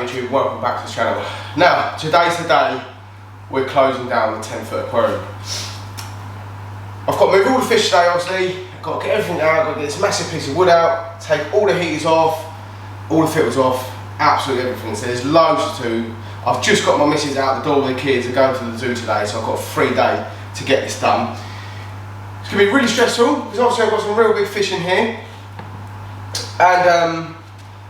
YouTube, welcome back to the channel. Now, today's the day we're closing down the 10-foot aquarium. I've got to move all the fish today, obviously. I've got to get everything out, I've got to get this massive piece of wood out, take all the heaters off, all the filters off, absolutely everything. So there's loads to do. I've just got my missus out the door with the kids, they're going to the zoo today, so I've got a free day to get this done. It's going to be really stressful, because obviously I've got some real big fish in here. And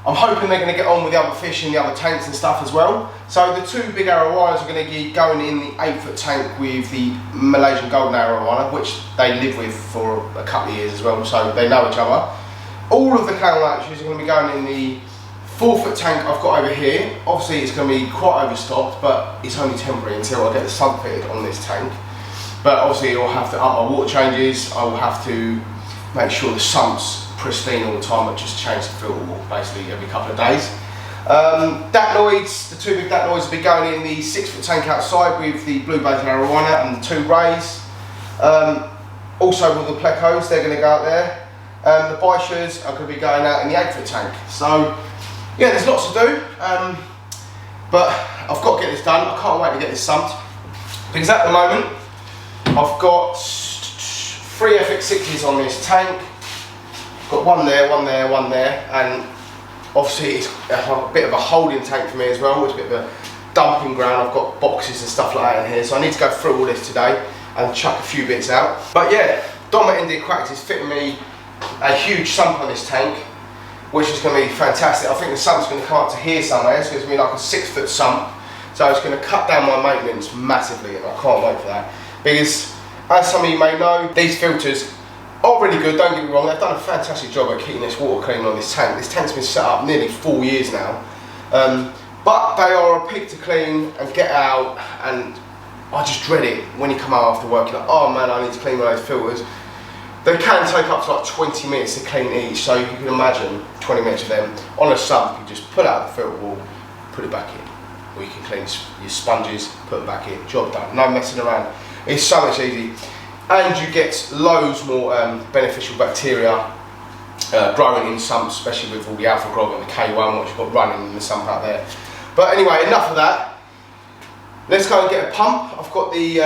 I'm hoping they're going to get on with the other fish in the other tanks and stuff as well. So the two big arowanas are going to be going in the 8-foot tank with the Malaysian golden arowana, which they live with for a couple of years as well, so they know each other. All of the cloudiness are going to be going in the 4-foot tank I've got over here. Obviously it's going to be quite overstocked, but it's only temporary until I get the sump fitted on this tank. But obviously I'll have to up my water changes, I will have to make sure the sump's pristine all the time. I just change the filter wall basically every couple of days. Dacnoids, the two big dacnoids will be going in the 6-foot tank outside with the blue-based arowana and the two rays. Also with the plecos, they're going to go out there. The bichas are going to be going out in the 8-foot tank. So yeah, there's lots to do, but I've got to get this done. I can't wait to get this sumped, because at the moment I've got 3 FX6s on this tank. Got one there, one there, one there, and obviously it's a bit of a holding tank for me as well. It's a bit of a dumping ground. I've got boxes and stuff like that in here, so I need to go through all this today and chuck a few bits out. But yeah, Dom at India Aquatics is fitting me a huge sump on this tank, which is going to be fantastic. I think the sump's going to come up to here somewhere. It's going to be like a 6-foot sump, so it's going to cut down my maintenance massively, and I can't wait for that. Because as some of you may know, these filters are really good, don't get me wrong. They've done a fantastic job of keeping this water clean on this tank. This tank's been set up nearly 4 years now, but they are a pig to clean and get out, and I just dread it when you come out after work. You're like, oh man, I need to clean one of those filters. They can take up to like 20 minutes to clean each, so you can imagine 20 minutes of them on a sump. You just pull out the filter wall, put it back in, or you can clean your sponges, put them back in, job done. No messing around. It's so much easy. And you get loads more beneficial bacteria growing in sumps, especially with all the alpha grog and the K1, which you've got running in the sump out there. But anyway, enough of that. Let's go and get a pump. I've got the,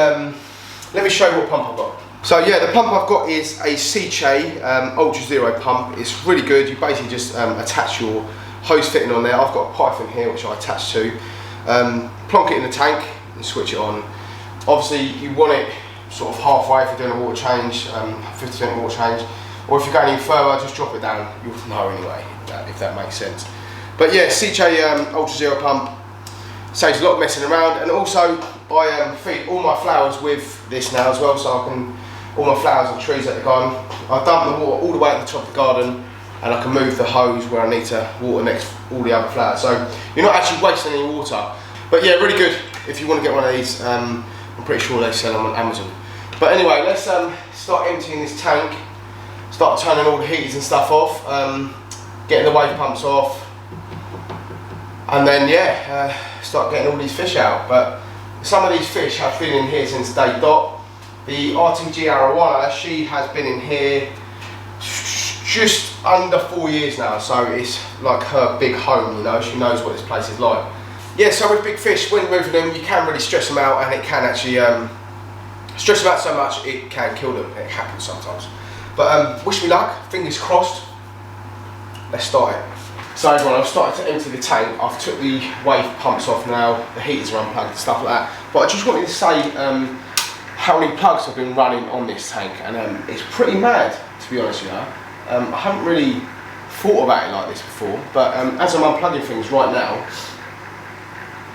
let me show you what pump I've got. So yeah, the pump I've got is a Sicce Ultra Zero pump. It's really good. You basically just attach your hose fitting on there. I've got a python here which I attach to. Plonk it in the tank and switch it on. Obviously you want it sort of halfway if you're doing a water change, 50% water change, or if you're going any further, just drop it down. You'll know anyway, if that makes sense. But yeah, Sicce Ultra Zero pump saves a lot of messing around, and also I feed all my flowers with this now as well, so I can, all my flowers and trees at the garden, I dump the water all the way at the top of the garden, and I can move the hose where I need to water next all the other flowers. So you're not actually wasting any water. But yeah, really good if you want to get one of these. I'm pretty sure they sell them on Amazon. But anyway, let's start emptying this tank, start turning all the heaters and stuff off, getting the wave pumps off, and then yeah, start getting all these fish out. But some of these fish have been in here since day dot. The RTG arowana, she has been in here just under 4 years now, so it's like her big home, you know. She knows what this place is like. Yeah, so with big fish, when moving them, you can really stress them out, and it can actually stress them out so much it can kill them. It happens sometimes. But wish me luck, fingers crossed. Let's start it. So everyone, I've started to empty the tank. I've took the wave pumps off now, the heaters are unplugged and stuff like that. But I just wanted to say how many plugs have been running on this tank, and it's pretty mad, to be honest with you. I haven't really thought about it like this before, but as I'm unplugging things right now,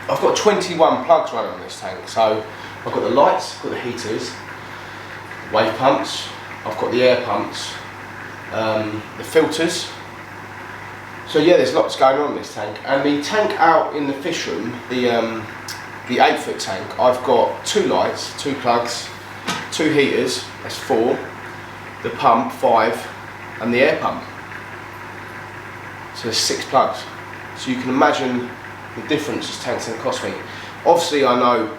I've got 21 plugs running on this tank. So I've got the lights, I've got the heaters, wave pumps, I've got the air pumps, the filters. So yeah, there's lots going on in this tank. And the tank out in the fish room, the 8-foot tank, I've got 2 lights, 2 plugs, 2 heaters, that's 4, the pump 5, and the air pump. So there's 6 plugs. So you can imagine the difference this tank's going to cost me. Obviously I know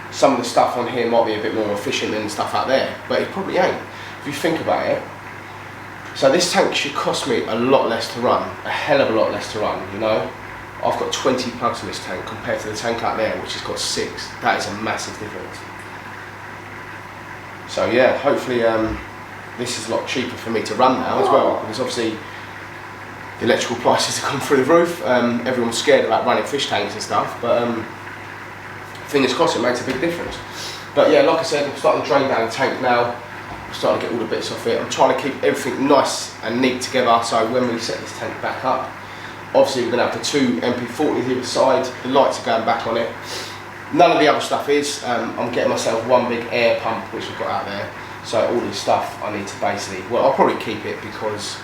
some of the stuff on here might be a bit more efficient than the stuff out there, but it probably ain't, if you think about it. So this tank should cost me a lot less to run, a hell of a lot less to run, you know. I've got 20 plugs in this tank compared to the tank out there, which has got 6. That is a massive difference. So yeah, hopefully this is a lot cheaper for me to run now as well, because obviously the electrical prices have gone through the roof. Everyone's scared about running fish tanks and stuff, but fingers crossed it makes a big difference. But yeah, like I said, I'm starting to drain down the tank now. I'm starting to get all the bits off it. I'm trying to keep everything nice and neat together, so when we set this tank back up, obviously we're going to have the 2 MP40s either side, the lights are going back on it. None of the other stuff is. I'm getting myself one big air pump which we've got out there, so all this stuff I need to basically, well, I'll probably keep it because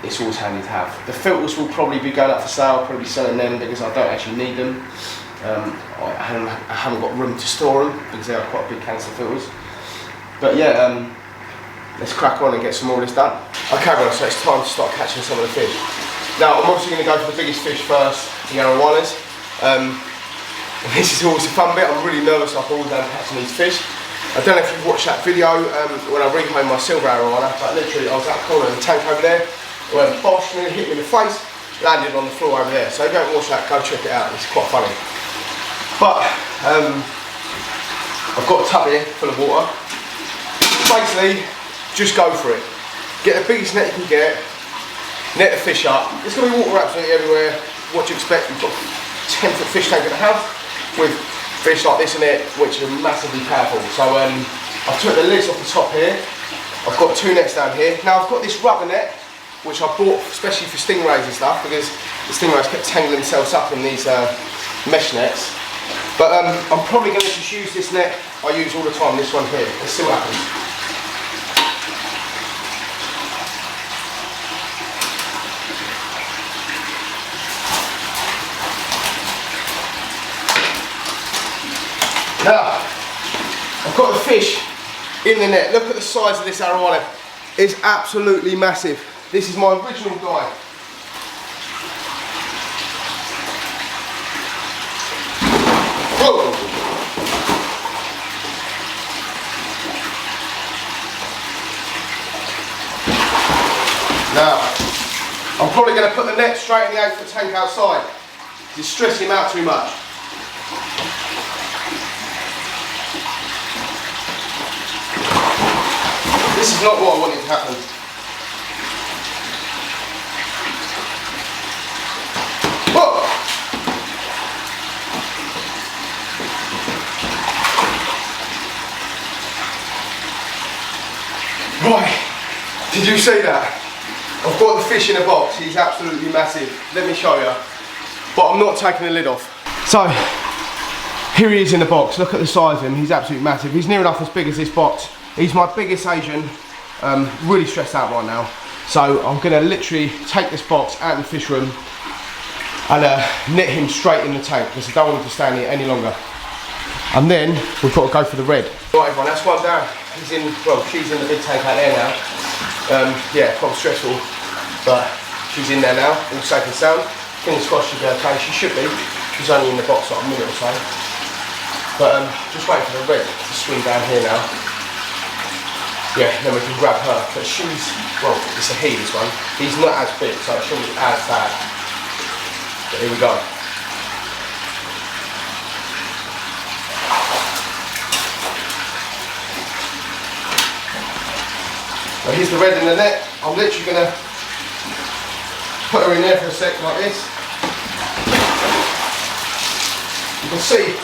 it's always handy to have. The filters will probably be going up for sale, I'll probably be selling them because I don't actually need them. I haven't got room to store them because they are quite big canister filters. But yeah, let's crack on and get some more of this done. Okay guys, so it's time to start catching some of the fish. Now I'm obviously going to go for the biggest fish first, the arowanas. This is always a fun bit. I'm really nervous like all down catching these fish. I don't know if you've watched that video when I rehomed my silver arowana, but literally I was at the corner of the tank over there, it went bosh and it hit me in the face, landed on the floor over there. So if you don't watch that, go check it out, it's quite funny. But I've got a tub here full of water. Basically, just go for it. Get the biggest net you can get, net the fish up. There's going to be water absolutely everywhere. What do you expect? We've got a 10-foot fish tank in the house with fish like this in it, which are massively powerful. So I've took the lids off the top here. I've got 2 nets down here. Now I've got this rubber net, which I bought especially for stingrays and stuff, because the stingrays kept tangling themselves up in these mesh nets. But I'm probably going to just use this net I use all the time, this one here. Let's see what happens. Now, I've got the fish in the net. Look at the size of this arowana. It's absolutely massive. This is my original guy. Whoa. Now, I'm probably going to put the net straight in the 8-foot tank outside. It's stressing him out too much. This is not what I wanted to happen. Whoa! Right, did you see that? I've got the fish in a box, he's absolutely massive. Let me show you. But I'm not taking the lid off. So, here he is in the box. Look at the size of him, he's absolutely massive. He's near enough as big as this box. He's my biggest Asian, really stressed out right now. So I'm going to literally take this box out of the fish room and net him straight in the tank because I don't want him to stay in here any longer. And then we've got to go for the red. Right everyone, that's one down. He's in, well, she's in the big tank out there now. Yeah, quite stressful, but she's in there now, all safe and sound. Fingers crossed she'll be okay, she should be. She's only in the box like a minute or so. But just wait for the red to swing down here now. Yeah, then we can grab her. But she's, well, it's a he, this one. He's not as big, so it shouldn't be as bad. But here we go. So here's the red in the net. I'm literally going to put her in there for a sec like this. You can see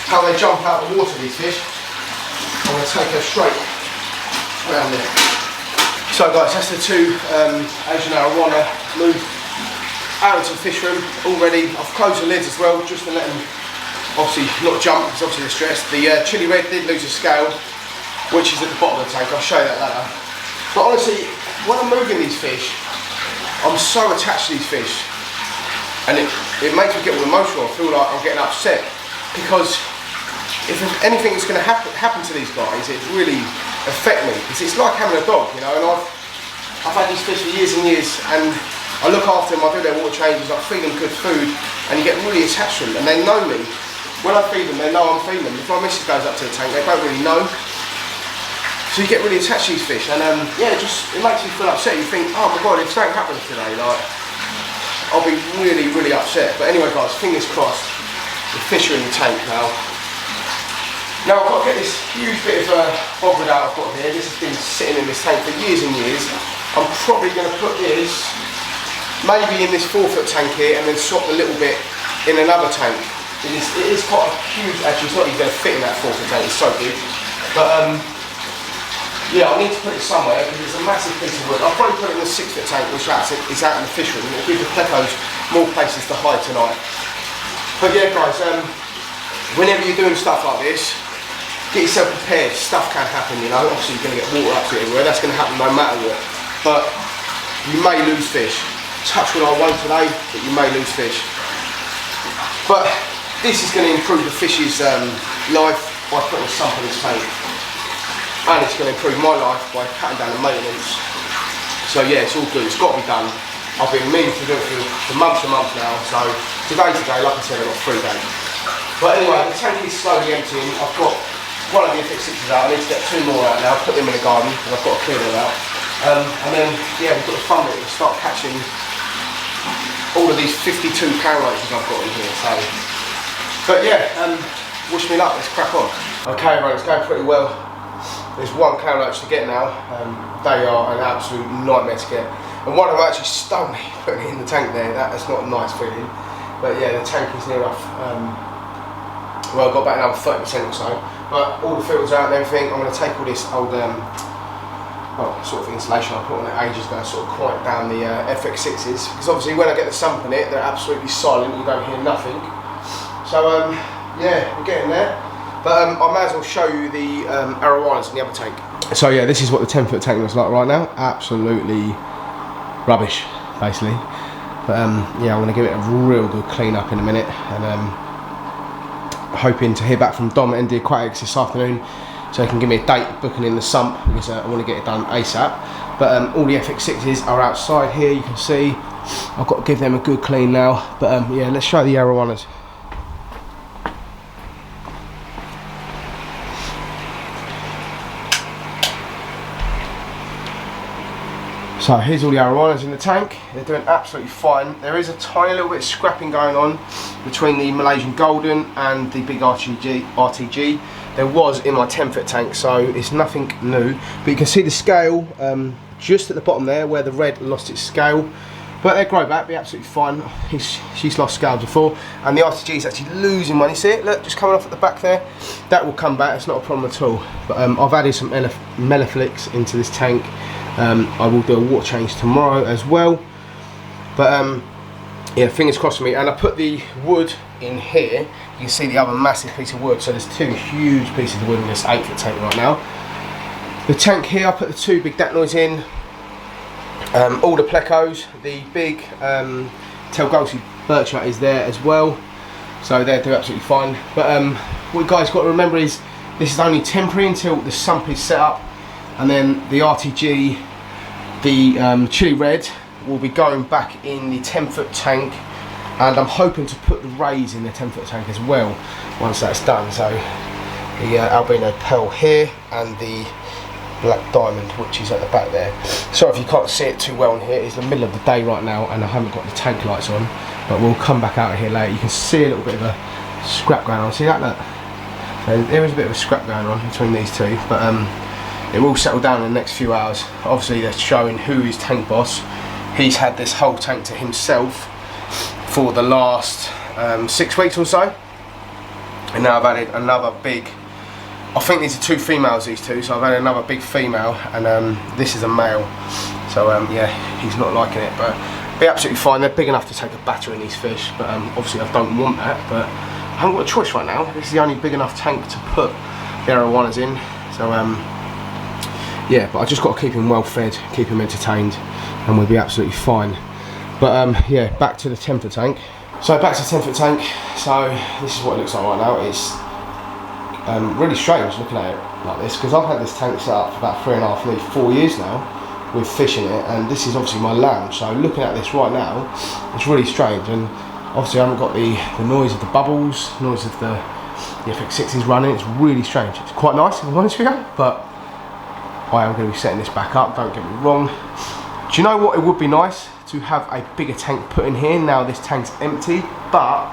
how they jump out of the water, these fish. I'm going to take her straight around there. So guys, that's the 2 Asian arowana moved out into the fish room already. I've closed the lids as well, just to let them obviously not jump, because obviously they're stressed. The chili red did lose a scale, which is at the bottom of the tank. I'll show you that later. But honestly, when I'm moving these fish, I'm so attached to these fish, and it makes me get all emotional. I feel like I'm getting upset, because if anything is going to happen to these guys, it really affect me. It's like having a dog, you know. And I've had these fish for years and years, and I look after them. I do their water changes. I feed them good food, and you get really attached to them. And they know me. When I feed them, they know I'm feeding them. If my missus goes up to the tank, they don't really know. So you get really attached to these fish, and yeah, it makes you feel upset. You think, oh my god, if something happens today, like I'll be really, really upset. But anyway guys, fingers crossed, the fish are in the tank now. Now I've got to get this huge bit of bogwood out I've got here. This has been sitting in this tank for years and years. I'm probably going to put this maybe in this 4-foot tank here and then swap the little bit in another tank. It is quite a huge, actually it's not even going to fit in that 4-foot tank, it's so big. But yeah, I need to put it somewhere because it's a massive piece of wood. I'll probably put it in the 6-foot tank which is out in the fish room. It'll give the plecos more places to hide tonight. But yeah guys, whenever you're doing stuff like this, get yourself prepared. Stuff can happen, you know. Obviously you're going to get water up to it everywhere. That's going to happen no matter what. But you may lose fish. Touch wood I won't today, but you may lose fish. But this is going to improve the fish's life by putting a sump in its tank. And it's going to improve my life by cutting down the maintenance. So yeah, it's all good. It's got to be done. I've been meaning to do it for months and months now. So today, like I said, I've got 3 days. But anyway, the tank is slowly emptying. I've got one of the FX6s out. I need to get 2 more out now. Put them in the garden because I've got to clear them out. And then yeah, we've got to fund it and start catching all of these 52 pound roaches I've got in here. So, but yeah, wish me luck. Let's crack on. Okay, right, it's going pretty well. There's 1 clown roach to get now. They are an absolute nightmare to get. And one of them actually stole me putting it in the tank there. That's not a nice feeling. But yeah, the tank is near enough. Well, I've got about another 30% or so. But all the filters out and everything. I'm going to take all this old sort of insulation I put on it ages ago, sort of quiet down the FX6s. Because obviously when I get the sump in it, they're absolutely silent. You don't hear nothing. So yeah, we're getting there. But I may as well show you the arowanas in the other tank. So yeah, this is what the 10-foot tank looks like right now. Absolutely rubbish, basically. But yeah, I'm going to give it a real good clean up in a minute. And hoping to hear back from Dom at ND Aquatics this afternoon, so he can give me a date booking in the sump, because I want to get it done ASAP. But all the FX6s are outside here, you can see. I've got to give them a good clean now. But yeah, let's show the arowanas. So here's all the arowanas in the tank. They're doing absolutely fine. There is a tiny little bit of scrapping going on between the Malaysian Golden and the big RTG. There was in my 10-foot tank, so it's nothing new. But you can see the scale just at the bottom there where the red lost its scale. But they grow back, be absolutely fine. She's lost scales before. And the RTG is actually losing one. You see it? Look, just coming off at the back there. That will come back, it's not a problem at all. But I've added some Melaflix into this tank. I will do a water change tomorrow as well. But yeah, fingers crossed for me. And I put the wood in here. You can see the other massive piece of wood. So there's 2 huge pieces of wood in this 8-foot tank right now. The tank here, I put the 2 big Datnoys in. All the plecos. The big Telgolsi birchlet is there as well. So they're doing absolutely fine. But what you guys got to remember is this is only temporary until the sump is set up. And then the RTG, the chili red, will be going back in the 10-foot tank, and I'm hoping to put the rays in the 10-foot tank as well once that's done. So the albino pearl here and the black diamond, which is at the back there. Sorry if you can't see it too well in here. It's the middle of the day right now and I haven't got the tank lights on, but we'll come back out of here later. You can see a little bit of a scrap going on. See that? Look, so there is a bit of a scrap going on between these 2, but it will settle down in the next few hours. Obviously they're showing who is tank boss. He's had this whole tank to himself for the last 6 weeks or so. And now I've added another big, I think these are 2 females, these 2, so I've added another big female, and this is a male. So yeah, he's not liking it, but be absolutely fine. They're big enough to take a batter in these fish, but obviously I don't want that, but I haven't got a choice right now. This is the only big enough tank to put the arowanas in. So yeah, but I just got to keep him well fed, keep him entertained, and we'll be absolutely fine. But yeah, back to the 10-foot tank. So back to the 10-foot tank. So this is what it looks like right now. It's really strange looking at it like this, because I've had this tank set up for about 3.5, nearly 4 years now with fish in it, and this is obviously my lounge. So looking at this right now, it's really strange, and obviously I haven't got the noise of the bubbles, noise of the FX6 is running. It's really strange. It's quite nice, if I'm honest with you, but I am going to be setting this back up, don't get me wrong. Do you know what it would be nice to have a bigger tank put in here now this tank's empty, but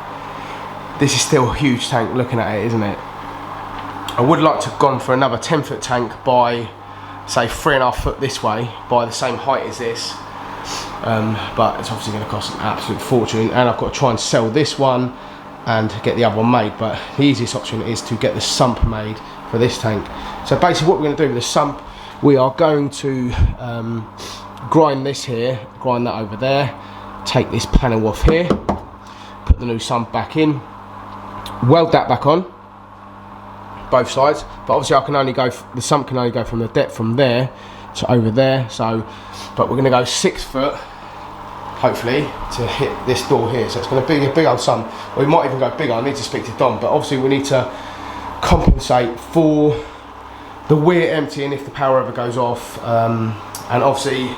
this is still a huge tank looking at it, isn't it? I would like to have gone for another 10-foot tank by, say, 3.5 foot this way, by the same height as this. But it's obviously going to cost an absolute fortune, and I've got to try and sell this one and get the other one made. But the easiest option is to get the sump made for this tank. So basically what we're going to do with the sump, we are going to grind this here, grind that over there, take this panel off here, put the new sump back in, weld that back on both sides, but obviously I can only go, the sump can only go from the depth from there to over there, so, but we're going to go 6 foot hopefully to hit this door here, so it's going to be a big old sump. We might even go bigger. I need to speak to Dom, but obviously we need to compensate for the weir emptying if the power ever goes off, and obviously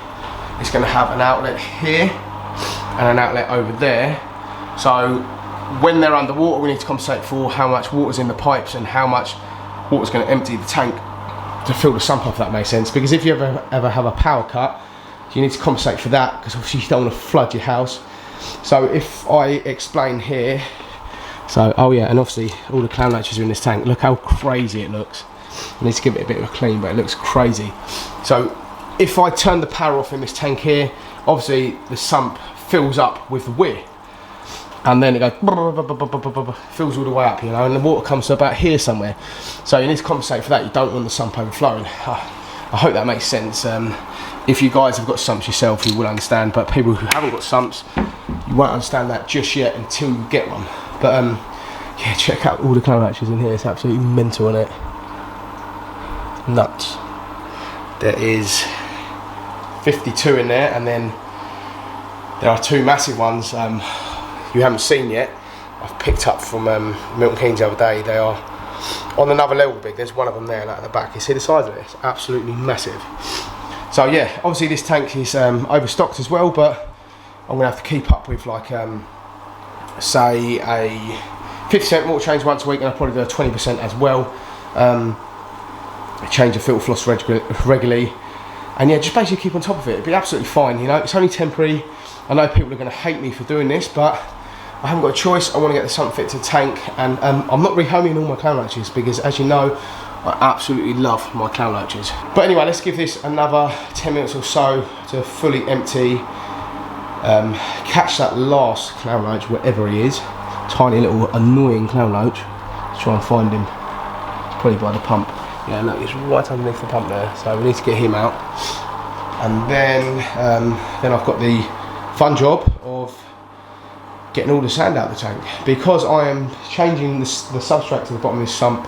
it's going to have an outlet here and an outlet over there, so when they're underwater we need to compensate for how much water's in the pipes and how much water's going to empty the tank to fill the sump up, if that makes sense. Because if you ever have a power cut, you need to compensate for that, because obviously you don't want to flood your house. So if I explain here, so oh yeah, and obviously all the clown latches are in this tank. Look how crazy it looks. I need to give it a bit of a clean, but it looks crazy. So if I turn the power off in this tank here, obviously the sump fills up with the weir, and then it goes fills all the way up, you know, and the water comes to about here somewhere. So you need to compensate for that. You don't want the sump overflowing. I hope that makes sense. If you guys have got sumps yourself, you will understand, but people who haven't got sumps, you won't understand that just yet until you get one. But yeah, check out all the clown latches in here. It's absolutely mental, isn't it? Nuts. There is 52 in there, and then there are 2 massive ones you haven't seen yet. I've picked up from Milton Keynes the other day. They are on another level big. There's one of them there, like at the back. You see the size of it? It's absolutely massive. So yeah, obviously this tank is overstocked as well, but I'm gonna have to keep up with, like, say a 50% water change once a week, and I'll probably do a 20% as well. Change the filter floss regularly, and yeah, just basically keep on top of it. It'll be absolutely fine, you know. It's only temporary. I know people are going to hate me for doing this, but I haven't got a choice. I want to get the sump fit to the tank, and I'm not rehoming all my clown latches, because as you know, I absolutely love my clown latches. But anyway, let's give this another 10 minutes or so to fully empty, catch that last clown loach wherever he is. Tiny little annoying clown loach. Let's try and find him. It's probably by the pump. Yeah, look, he's right underneath the pump there, so we need to get him out. And then I've got the fun job of getting all the sand out of the tank, because I am changing the substrate to the bottom of this tank,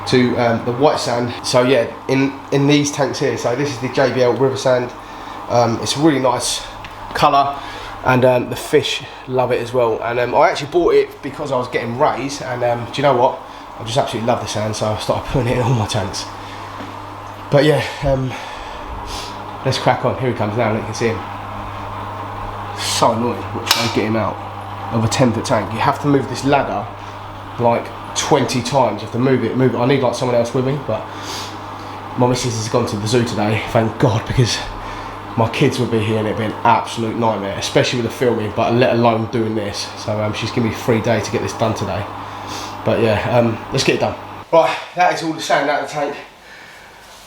to the white sand. So yeah, in these tanks here, so this is the JBL River Sand. It's a really nice colour, and the fish love it as well. And I actually bought it because I was getting rays, and do you know what? I just absolutely love the sand, so I started putting it in all my tanks. But yeah, let's crack on. Here he comes now, look, you can see him. So annoying, we're trying to get him out of a 10-foot tank. You have to move this ladder like 20 times. You have to move it. I need like someone else with me, but my missus has gone to the zoo today, thank God, because my kids would be here and it'd be an absolute nightmare, especially with the filming, but let alone doing this. So she's giving me a free day to get this done today. But yeah, let's get it done. Right, that is all the sand out of the tank.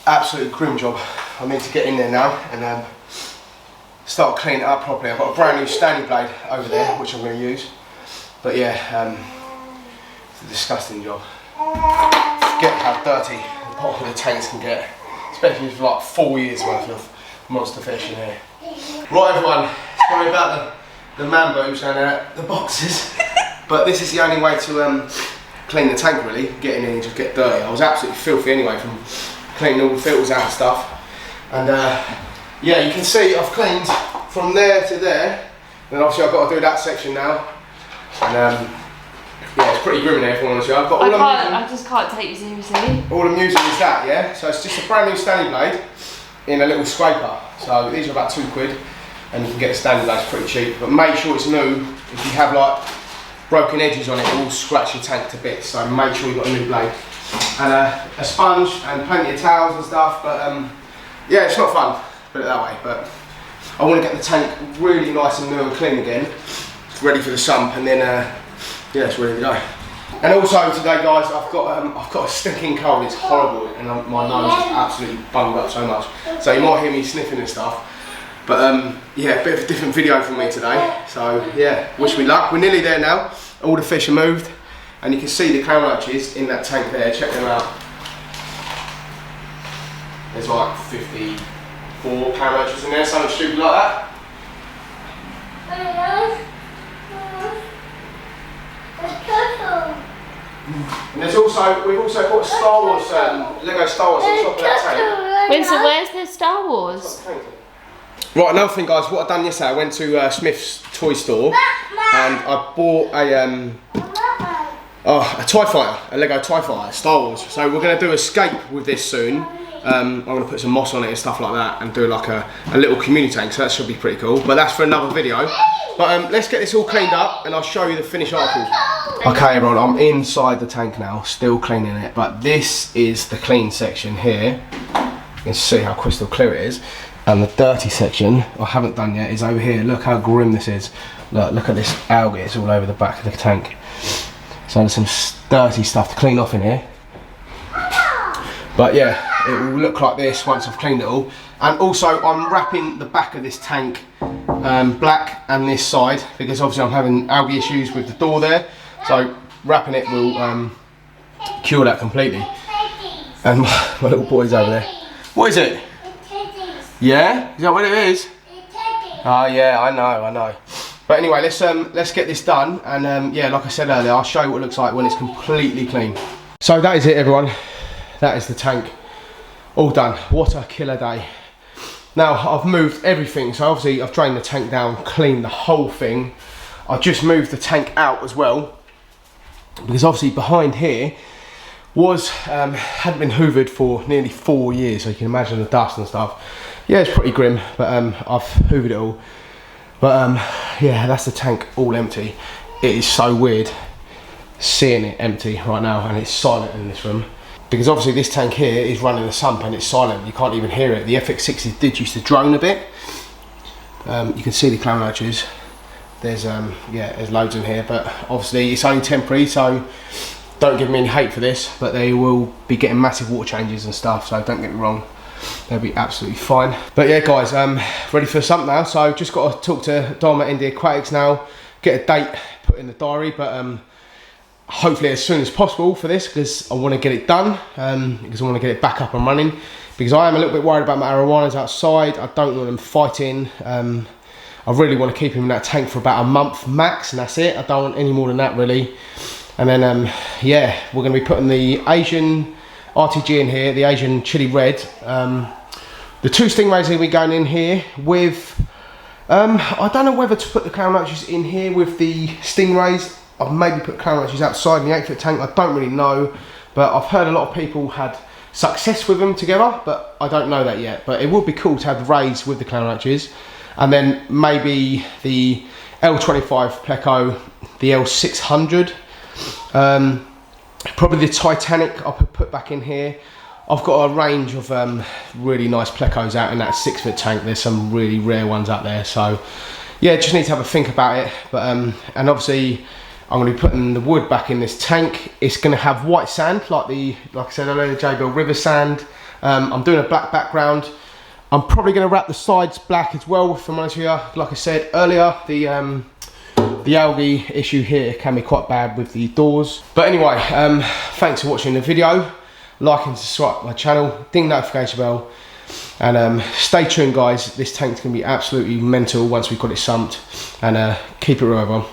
Absolute grim job. I need to get in there now and start cleaning it up properly. I've got a brand new Stanley blade over there, which I'm going to use. But yeah, it's a disgusting job. Forget how dirty the bottom of the tanks can get, especially with like 4 years worth of monster fish in here. Right everyone, sorry about the man boobs and the boxes, but this is the only way to clean the tank really, get in here and just get dirty. I was absolutely filthy anyway from cleaning all the filters out and stuff. And yeah, you can see I've cleaned from there to there, and obviously I've got to do that section now. And yeah, it's pretty grim in there, if I'm honest with you. But I just can't take you seriously. All I'm using is that, yeah? So it's just a brand new Stanley blade in a little scraper. So these are about £2, and you can get the Stanley blades pretty cheap. But make sure it's new. If you have like broken edges on it, it will scratch your tank to bits. So make sure you've got a new blade. And a sponge and plenty of towels and stuff. But yeah, it's not fun, put it that way. But I want to get the tank really nice and new and clean again, ready for the sump, and then yeah, it's ready to go. And also today, guys, I've got a stinking cold. It's horrible, and my nose is absolutely bunged up so much. So you might hear me sniffing and stuff. But yeah, a bit of a different video from me today. So yeah, wish me luck. We're nearly there now. All the fish are moved, and you can see the clown roaches in that tank there. Check them out. There's like 54 clown roaches in there, something stupid like that. And there's also, we've also got Star Wars, Lego Star Wars on top of that tank. So where's the Star Wars? Right, another thing, guys, what I've done yesterday, I went to Smith's toy store and I bought a TIE Fighter, a Lego TIE Fighter, Star Wars. So we're going to do Escape with this soon. I'm going to put some moss on it and stuff like that and do like a little community tank, so that should be pretty cool. But that's for another video. But let's get this all cleaned up and I'll show you the finished article. Okay, everyone, I'm inside the tank now, still cleaning it. But this is the clean section here. You can see how crystal clear it is. And the dirty section, I haven't done yet, is over here. Look how grim this is. Look at this algae, it's all over the back of the tank. So there's some dirty stuff to clean off in here. But yeah, it will look like this once I've cleaned it all. And also I'm wrapping the back of this tank black and this side, because obviously I'm having algae issues with the door there. So wrapping it will cure that completely. And my little boy's over there. What is it? Yeah? Is that what it is? Oh yeah, I know. But anyway, let's get this done, and yeah, like I said earlier, I'll show you what it looks like when it's completely clean. So that is it, everyone. That is the tank. All done. What a killer day. Now, I've moved everything, so obviously I've drained the tank down, cleaned the whole thing. I've just moved the tank out as well, because obviously behind here hadn't been hoovered for nearly 4 years, so you can imagine the dust and stuff. Yeah, it's pretty grim, but I've hoovered it all. But yeah, that's the tank all empty. It is so weird seeing it empty right now, and it's silent in this room. Because obviously this tank here is running the sump and it's silent, you can't even hear it. The FX60 did used to drone a bit. You can see the clown roaches. There's yeah, there's loads in here, but obviously it's only temporary, so don't give me any hate for this, but they will be getting massive water changes and stuff, so don't get me wrong, they'll be absolutely fine. But yeah, guys, ready for something now, so just got to talk to Dom at India Aquatics now, get a date put in the diary, but hopefully as soon as possible for this, because I want to get it done, because I want to get it back up and running, because I am a little bit worried about my arowanas outside. I don't want them fighting. I really want to keep him in that tank for about a month max, and that's it. I don't want any more than that really. And then yeah, we're going to be putting the Asian RTG in here, the Asian chili red. The 2 stingrays are going to be going in here with I don't know whether to put the clown roaches in here with the stingrays. I've maybe put clown roaches outside in the 8-foot tank, I don't really know, but I've heard a lot of people had success with them together, but I don't know that yet. But it would be cool to have the rays with the clown roaches, and then maybe the L25 Pleco, the L600, probably the Titanic I'll put back in here. I've got a range of really nice Plecos out in that 6-foot tank. There's some really rare ones out there, so yeah, just need to have a think about it. But and obviously I'm going to be putting the wood back in this tank. It's going to have white sand, like I said earlier, the JBL River sand. I'm doing a black background. I'm probably going to wrap the sides black as well, if I'm honest with you. Like I said earlier, the algae issue here can be quite bad with the doors. But anyway, thanks for watching the video. Like and subscribe to my channel, ding notification bell, and stay tuned, guys. This tank's going to be absolutely mental once we've got it sumped, and keep it real, everyone.